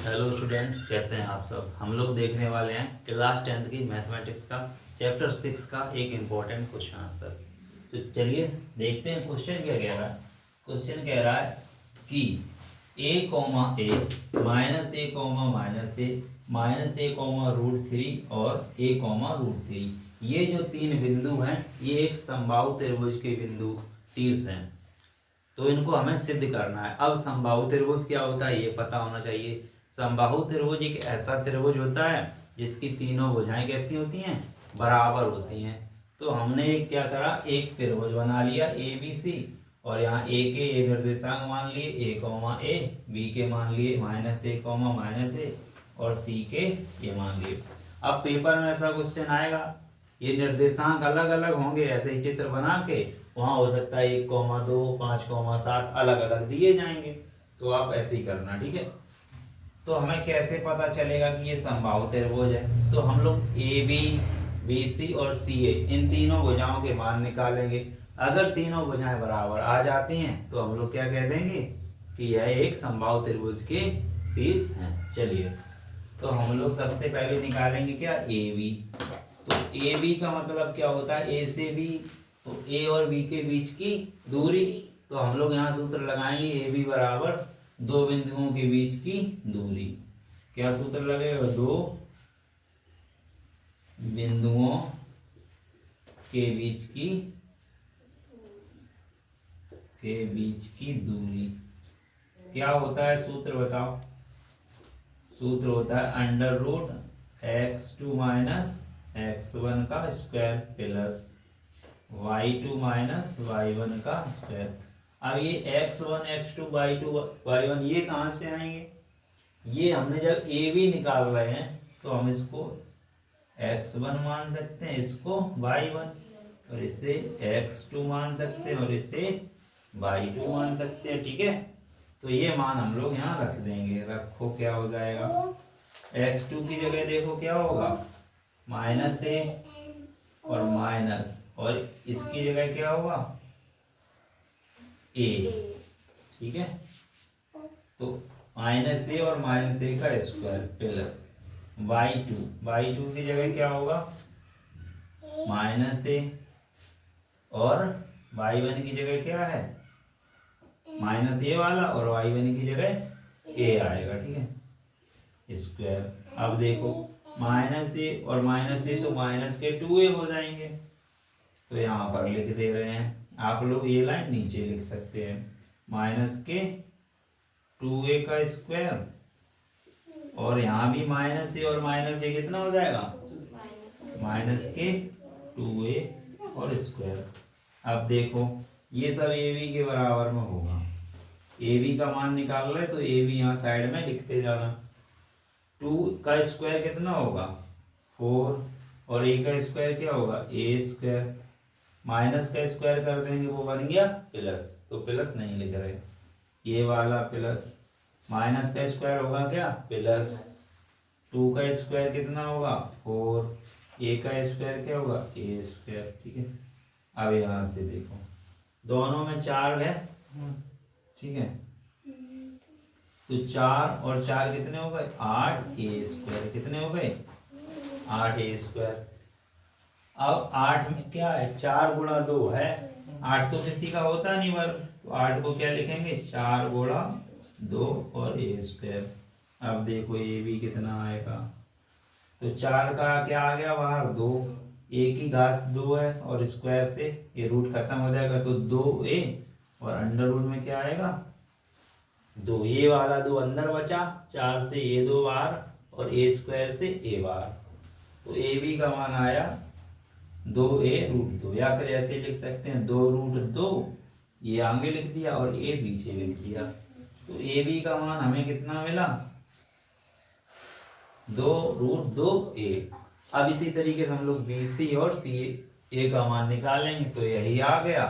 Hello student, कैसे हैं आप सब। हम लोग देखने वाले हैं क्लास 10th की मैथमेटिक्स का चैप्टर 6 का एक इम्पोर्टेंट क्वेश्चन आंसर। तो चलिए देखते हैं क्वेश्चन क्या कह रहा है। क्वेश्चन कह रहा है कि a comma A minus A comma minus A comma root three और a कॉमा रूट थ्री, ये जो तीन बिंदु हैं ये एक समबाहु त्रिभुज के बिंदु शीर्ष हैं। तो इनको हमें सिद्ध करना है। अब समबाहु त्रिभुज क्या होता है ये पता होना चाहिए। समबाहु त्रिभुज एक ऐसा त्रिभुज होता है जिसकी तीनों भुजाएं कैसी होती हैं, बराबर होती हैं। तो हमने एक क्या करा, एक त्रिभुज बना लिया ए बी सी, और यहाँ ए के ए निर्देशांक मान लिए ए कॉमा ए, बी के मान लिए माइनस ए कॉमा माइनस ए, और सी के ये मान लिए। अब पेपर में ऐसा क्वेश्चन आएगा, ये निर्देशांक अलग अलग होंगे, ऐसे ही चित्र बना के वहाँ हो सकता है 1,2 5,7 अलग अलग दिए जाएंगे। तो आप ऐसे ही करना, ठीक है। तो हमें कैसे पता चलेगा कि ये समबाहु त्रिभुज है। तो हम लोग ए बी बी सी और सी ए इन तीनों भुजाओं के मान निकालेंगे। अगर तीनों भुजाएं बराबर आ जाती हैं तो हम लोग क्या कह देंगे कि यह एक समबाहु त्रिभुज के शीर्ष हैं। चलिए, तो हम लोग सबसे पहले निकालेंगे क्या, ए बी। तो ए बी का मतलब क्या होता है, ए से बी, तो ए और बी के बीच की दूरी। तो हम लोग यहाँ सूत्र लगाएंगे ए बी बराबर दो बिंदुओं के बीच की दूरी। क्या सूत्र लगेगा, दो बिंदुओं के बीच की दूरी क्या होता है, सूत्र बताओ। सूत्र होता है under root x2 minus x1 का square plus y2 minus y1 का स्क्वायर। अब ये x1 x2 y2 y1 ये कहाँ से आएंगे, ये हमने जब ए बी निकाल रहे हैं तो हम इसको x1 मान सकते हैं, इसको y1, और इसे x2 मान सकते हैं और इसे y2 मान सकते हैं, ठीक है। तो ये मान हम लोग यहाँ रख देंगे। रखो, क्या हो जाएगा, x2 की जगह देखो क्या होगा, माइनस ए और माइनस, और इसकी जगह क्या होगा, ए, ठीक है। तो माइनस ए और माइनस ए का स्क्वायर प्लस y2 की जगह क्या होगा, माइनस ए, और y1 की जगह क्या है, माइनस ए वाला, और y1 की जगह ए आएगा, ठीक है, स्क्वायर। अब देखो माइनस ए और माइनस ए तो माइनस के 2a हो जाएंगे। तो यहाँ पर लिख दे रहे हैं, आप लोग ये लाइन नीचे लिख सकते हैं, माइनस के 2a का स्क्वायर, और यहाँ भी माइनस ए और माइनस ए कितना हो जाएगा, माइनस के 2a और स्क्वायर। अब देखो ये सब ए बी के बराबर में होगा। ए बी का मान निकाल रहे तो ए बी यहाँ साइड में लिखते जाना। 2 का स्क्वायर कितना होगा, 4, और ए का स्क्वायर क्या होगा, ए स्क्वायर, माइनस का स्क्वायर कर देंगे वो बन गया प्लस, तो प्लस नहीं लिख रहे, ये वाला प्लस, माइनस का स्क्वायर होगा क्या, प्लस, 2 का स्क्वायर कितना होगा, 4, ए का स्क्वायर क्या होगा, ए स्क्वायर, ठीक है। अब यहाँ से देखो दोनों में 4 है, ठीक है। तो 4 और 4 कितने हो गए, 8 ए स्क्वायर, कितने हो गए, 8 ए स्क्वायर। अब 8 में क्या है, 4 गुणा 2 है, 8 तो किसी का होता नहीं वर्ग, तो 8 को क्या लिखेंगे, 4 गुणा 2 और ए स्क्वायर। अब देखो ए बी कितना आएगा, तो 4 का क्या आ गया बाहर, 2, ए की घात 2 है, और स्क्वायर से ये रूट खत्म हो जाएगा, तो 2a, और अंडर रूट में क्या आएगा, 2, ये वाला 2 अंदर बचा, 4 से ये 2 बाहर, और ए स्क्वायर से ए बाहर। तो ए बी का मान आया 2a रूट 2, या फिर ऐसे लिख सकते हैं 2 रूट 2, ये आगे लिख दिया और ए पीछे लिख दिया। तो ए बी का मान हमें कितना मिला, 2 रूट 2a। अब इसी तरीके से हम लोग बी सी और सी ए का मान निकालेंगे, तो यही आ गया,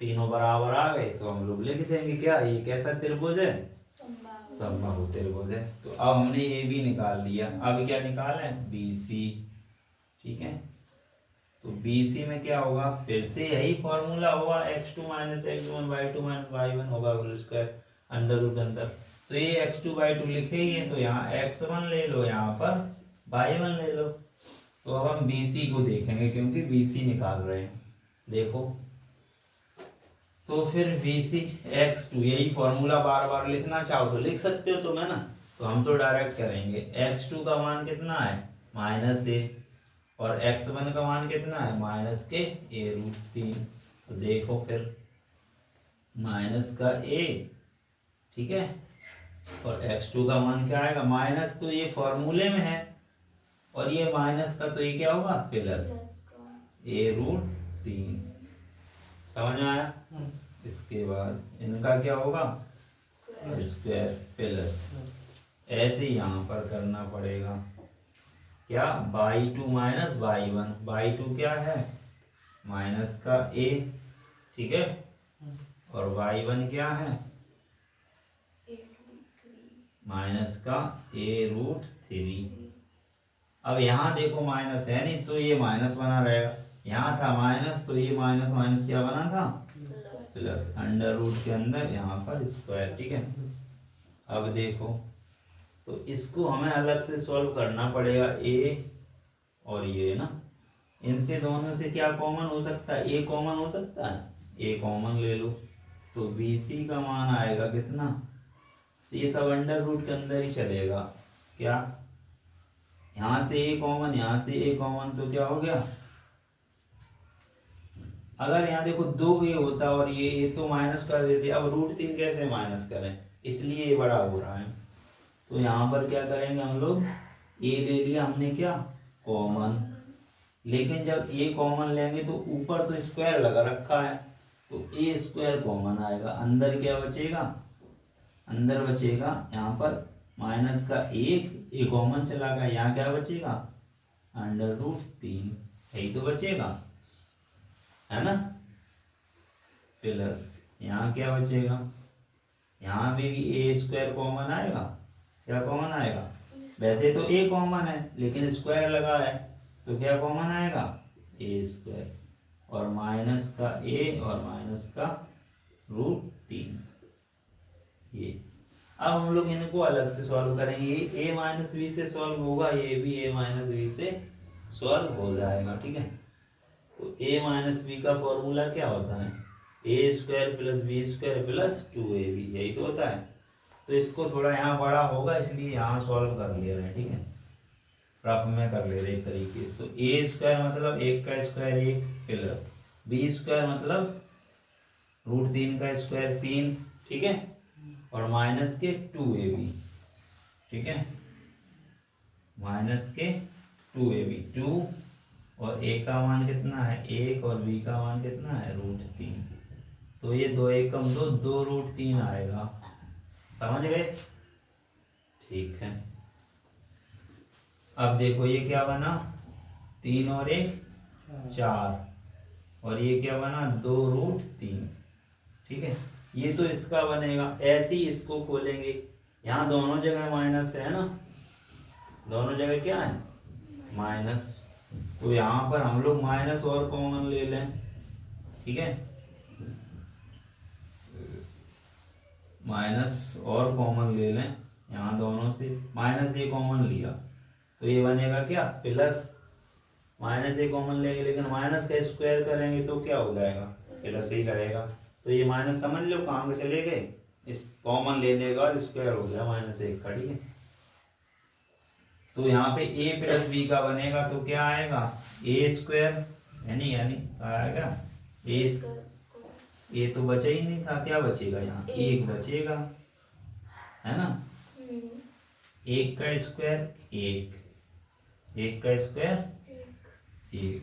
तीनों बराबर आ गए, तो हम लोग लिख देंगे क्या, ये कैसा त्रिभुज है, समबाहु त्रिभुज है। तो अब हमने ए बी निकाल लिया, अब क्या निकालें, बी सी, ठीक है। तो बी सी में क्या होगा, फिर से यही फॉर्मूला होगा, x2 minus x1 y2 minus y1 होगा होल स्क्वायर अंडर रूट अंदर, तो ये x2/2 लिखे ही है, तो यहाँ x1 ले लो, यहाँ पर y1 ले लो। तो अब हम BC को देखेंगे क्योंकि BC निकाल रहे हैं। देखो तो फिर BC x2, यही फॉर्मूला बार बार लिखना चाहो तो लिख सकते हो तुम, है ना। तो हम तो डायरेक्ट करेंगे। x2 का मान कितना है -a, और x1 का मान कितना है -a√3। तो देखो फिर माइनस का a, ठीक है, और x2 का मान क्या आएगा, माइनस तो ये फॉर्मूले में है, और ये माइनस का तो ये क्या होगा प्लस a√3। समझ में आया। इसके बाद इनका क्या होगा स्क्वायर प्लस, ऐसे ही यहाँ पर करना पड़ेगा क्या, y2 माइनस y1। y2 क्या है माइनस का a, ठीक है, और y1 क्या है माइनस का a√3। अब यहाँ देखो माइनस है नहीं, तो ये माइनस बना रहेगा। यहाँ था माइनस, तो ये माइनस माइनस क्या बना था प्लस, अंडर रूट के अंदर यहाँ पर स्क्वायर, ठीक है। अब देखो तो इसको हमें अलग से सॉल्व करना पड़ेगा, a और ये ना, इनसे दोनों से क्या कॉमन हो सकता है, a कॉमन हो सकता है, a कॉमन ले लो। तो BC का मान आएगा कितना, ये सब अंडर रूट के अंदर ही चलेगा, क्या यहाँ से a कॉमन, यहाँ से a कॉमन, तो क्या हो गया, अगर यहाँ देखो 2a होता और ये तो माइनस कर देते, अब √3 कैसे माइनस करें, इसलिए ये बड़ा हो रहा है। तो यहाँ पर क्या करेंगे हम लोग, a ले लिया हमने क्या कॉमन, लेकिन जब a कॉमन लेंगे तो ऊपर तो स्क्वायर लगा रखा है, तो a² कॉमन आएगा, अंदर क्या बचेगा, अंदर बचेगा यहाँ पर माइनस का 1, a कॉमन चला गया, यहाँ क्या बचेगा √3, यही तो बचेगा, है ना, प्लस यहाँ क्या बचेगा, यहाँ पे भी a² कॉमन आएगा, क्या कॉमन आएगा, वैसे तो a कॉमन है लेकिन स्क्वायर लगा है, तो क्या कॉमन आएगा a², और माइनस का a और माइनस का √3। ये अब हम लोग इनको अलग से सॉल्व करेंगे, ये a माइनस b से सॉल्व होगा, ये भी a माइनस b से सॉल्व हो जाएगा, ठीक है। तो a माइनस बी का फॉर्मूला क्या होता है, a² + b² + 2ab, यही तो होता है। तो इसको थोड़ा यहाँ बड़ा होगा इसलिए यहाँ सॉल्व कर ले रहे हैं, ठीक है, रफ में कर ले रहे एक तरीके से। तो a² मतलब 1 का स्क्वायर 1 प्लस b² मतलब √3 का स्क्वायर 3, ठीक है, और माइनस के 2ab, ठीक है, माइनस के 2ab, 2 और a का मान कितना है 1 और b का मान कितना है √3। तो ये 2 एकम 2, 2√3 आएगा, समझ गए, ठीक है। अब देखो ये क्या बना, 3 और 1 4, और ये क्या बना 2√3, ठीक है। ये तो इसका बनेगा, ऐसे ही इसको खोलेंगे, यहाँ दोनों जगह माइनस है ना, दोनों जगह क्या है माइनस, तो यहाँ पर हम लोग माइनस और कॉमन ले लें, ठीक है, माइनस और कॉमन ले लें, यहाँ दोनों से माइनस a कॉमन लिया, तो ये बनेगा क्या प्लस, माइनस a कॉमन लेंगे लेकिन माइनस का स्क्वायर करेंगे तो क्या हो जाएगा प्लस ही रहेगा, तो ये माइनस समझ लो कहाँ के चले गए, इस कॉमन लेने के बाद स्क्वायर हो गया -1 का, ठीक है। तो यहाँ पे a + b का बनेगा तो क्या आएगा a², यानी आएगा a तो बचा ही नहीं था, क्या बचेगा यहाँ 1 बचेगा, है ना, 1 का स्क्वायर 1, 1 का स्क्वायर 1,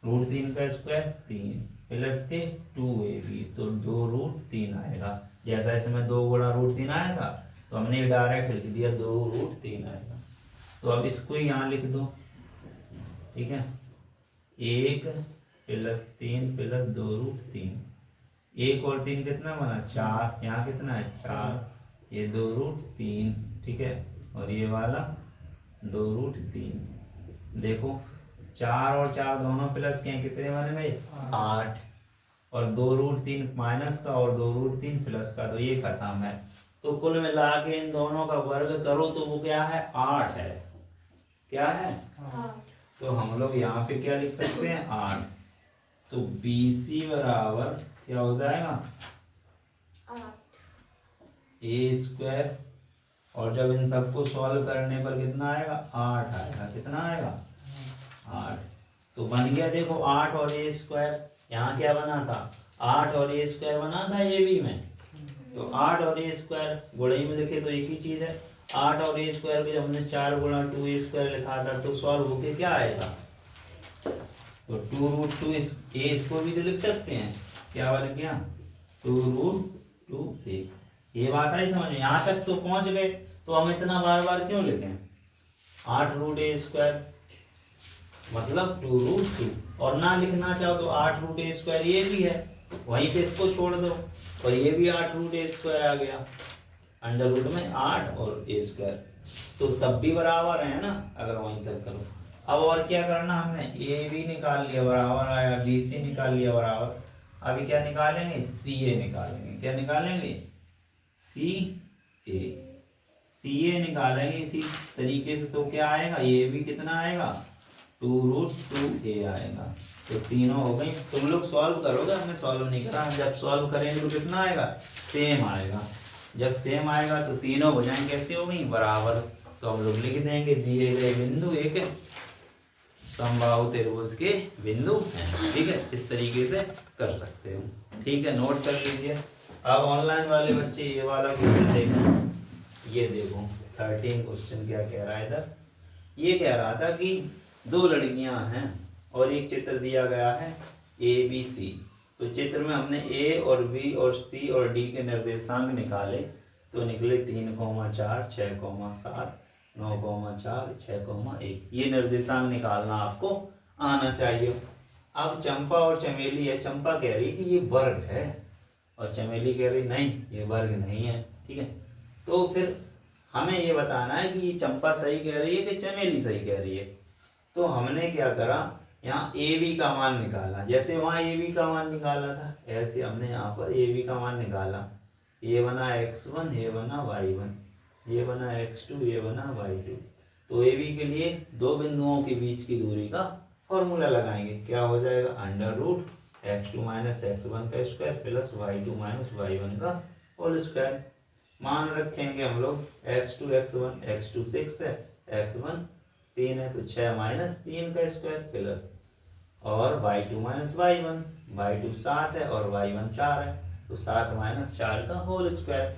√3 का स्क्वायर 3 प्लस के 2ab, तो 2√3 आएगा। जैसा इसमें 2 गुणा √3 आया था तो हमने डायरेक्ट लिख दिया 2√3 आएगा। तो अब इसको ही यहाँ लिख दो, ठीक है, 1 + 3 + 2√3, 1 और 3 कितना बना 4, यहाँ कितना है 4, ये 2√3, ठीक है, और ये वाला 2√3। देखो 4 और 4 दोनों प्लस के कितने बन गए 8, और 2√3 माइनस का और 2√3 प्लस का, तो ये खत्म है। तो कुल मिला के इन दोनों का वर्ग करो तो वो क्या है 8 है। क्या है? तो हम लोग यहाँ पे क्या लिख सकते हैं 8। तो BC बराबर क्या हो जाएगा A²। और जब इन सबको सॉल्व करने पर कितना आएगा 8 आएगा। कितना आएगा 8। तो बन गया देखो 8 और A²। यहाँ क्या बना था 8 और A² बना था AB में। तो 8 और A² गुणई में लिखे तो एक ही चीज है। 8 और A² को जब हमने 4 गुणा 2A² लिखा था तो सॉल्व होके क्या आएगा तो 2√2 इसको भी तो लिख सकते हैं। क्या बन गया 2√2A। ये बात आई समझ में? यहाँ तक तो पहुंच गए तो हम इतना बार बार क्यों लिखें 8√A² मतलब 2√2। और ना लिखना चाहो तो 8√A² ये भी है वहीं पे इसको छोड़ दो और ये भी 8√A² आ गया अंडर रूट में 8 और A²। तो तब भी बराबर है ना अगर वहीं तक करो। अब और क्या करना हमने AB निकाल लिया बराबर आया BC निकाल लिया बराबर। अभी क्या निकालेंगे CA निकालेंगे। क्या निकालेंगे CA निकालेंगे। इसी तरीके से तो क्या आएगा ये भी कितना आएगा 2√2A आएगा। तो तीनों हो गई। तुम लोग सॉल्व करोगे हमने सॉल्व नहीं करा। जब सॉल्व करेंगे तो कितना आएगा सेम आएगा। जब सेम आएगा तो तीनों हो जाएंगे कैसे हो गई बराबर। तो हम लोग लिख देंगे दिए गए बिंदु एक समबाहु त्रिभुज के बिंदु हैं। ठीक है इस तरीके से कर सकते हो। ठीक है नोट कर लीजिए। अब ऑनलाइन वाले बच्चे ये वाला क्वेश्चन देखो। ये देखो 13 क्वेश्चन क्या कह रहा है इधर। ये कह रहा था कि दो लड़कियां हैं और एक चित्र दिया गया है ABC। तो चित्र में हमने A और B और C और D के निर्देशांक निकाले तो निकले 3,4 6,7 9,4 6,1। ये निर्देशांक निकालना आपको आना चाहिए। अब चंपा और चमेली है। चंपा कह रही कि ये वर्ग है और चमेली कह रही नहीं ये वर्ग नहीं है। ठीक है तो फिर हमें ये बताना है कि ये चंपा सही कह रही है कि चमेली सही कह रही है। तो हमने क्या करा यहाँ AB का मान निकाला। जैसे वहाँ AB का मान निकाला था ऐसे हमने यहाँ पर AB का मान निकाला। ये बना x1 ये बना y1 ये बना x2 ये बना y2। तो AB के लिए दो बिंदुओं के बीच की दूरी का फॉर्मूला लगाएंगे। क्या हो जाएगा under root x2 minus x1 का square plus y2 minus y1 का होल स्क्वायर। मान रखेंगे हम लोग x2 x1 x2 6 है x1 3 है तो 6 माइनस 3 का स्क्वायर प्लस और y2 माइनस y1 y2 7 है और y1 4 है तो 7 माइनस 4 का होल स्क्वायर।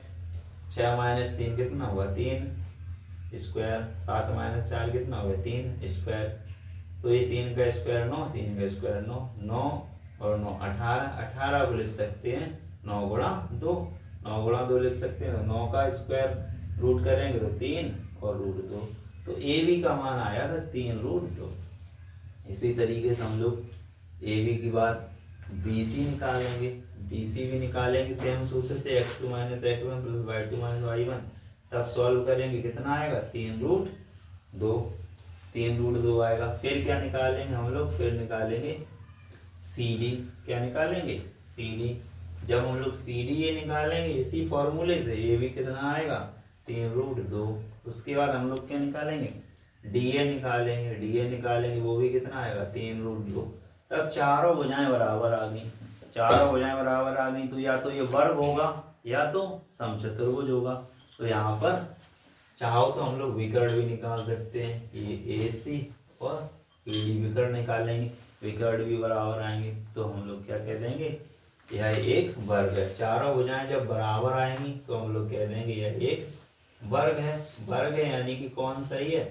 6 माइनस 3 कितना हुआ 3 स्क्वायर 7 माइनस 4 कितना हुआ 3 स्क्वायर। तो ये 3 का स्क्वायर 9 3 का स्क्वायर 9 9 और 9 18 18 को लिख सकते हैं 9 गुणा 2 9 गुणा 2 लिख सकते हैं। तो 9 का स्क्वायर रूट करेंगे तो 3 और रूट 2। तो AB का मान आया था 3√2। इसी तरीके से हम लोग AB के बाद BC निकालेंगे। BC भी निकालेंगे सेम सूत्र से x2 minus x1 plus y2 minus y1। तब सॉल्व करेंगे कितना आएगा 3√2 3√2 आएगा। फिर क्या निकालेंगे हम लोग फिर निकालेंगे CD। क्या निकालेंगे CD। जब हम लोग CD ये निकालेंगे इसी फॉर्मूले से AB कितना आएगा 3√2। उसके बाद हम लोग क्या निकालेंगे DA निकालेंगे। DA निकालेंगे वो भी कितना आएगा 3√2। तब चारों भुजाएं बराबर आ गई। चारों भुजाएं बराबर आ गई तो या तो ये वर्ग होगा या तो समचतुर्भुज होगा। तो यहाँ पर चाहो तो हम लोग विकर्ण भी निकाल सकते हैं। ये AC और PD विकर्ण निकालेंगे विकर्ण भी बराबर आएंगे तो हम लोग क्या कह देंगे यह एक वर्ग है। चारों भुजाएं जब बराबर आएंगी तो हम लोग कह देंगे यह एक वर्ग है। वर्ग है यानी कि कौन सही है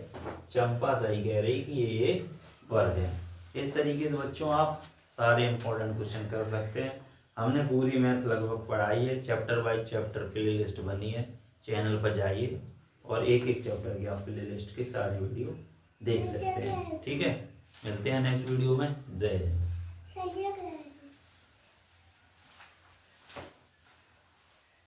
चंपा सही कह रही कि ये एक वर्ग है। इस तरीके से बच्चों आप सारे इंपॉर्टेंट क्वेश्चन कर सकते हैं। हमने पूरी मैथ लगभग पढ़ाई है। Chapter by chapter play list बनी है। चैनल पर जाइए और एक एक चैप्टर की आप प्ले लिस्ट की सारी वीडियो देख सकते हैं। ठीक है मिलते हैं नेक्स्ट वीडियो में। जय हिंद।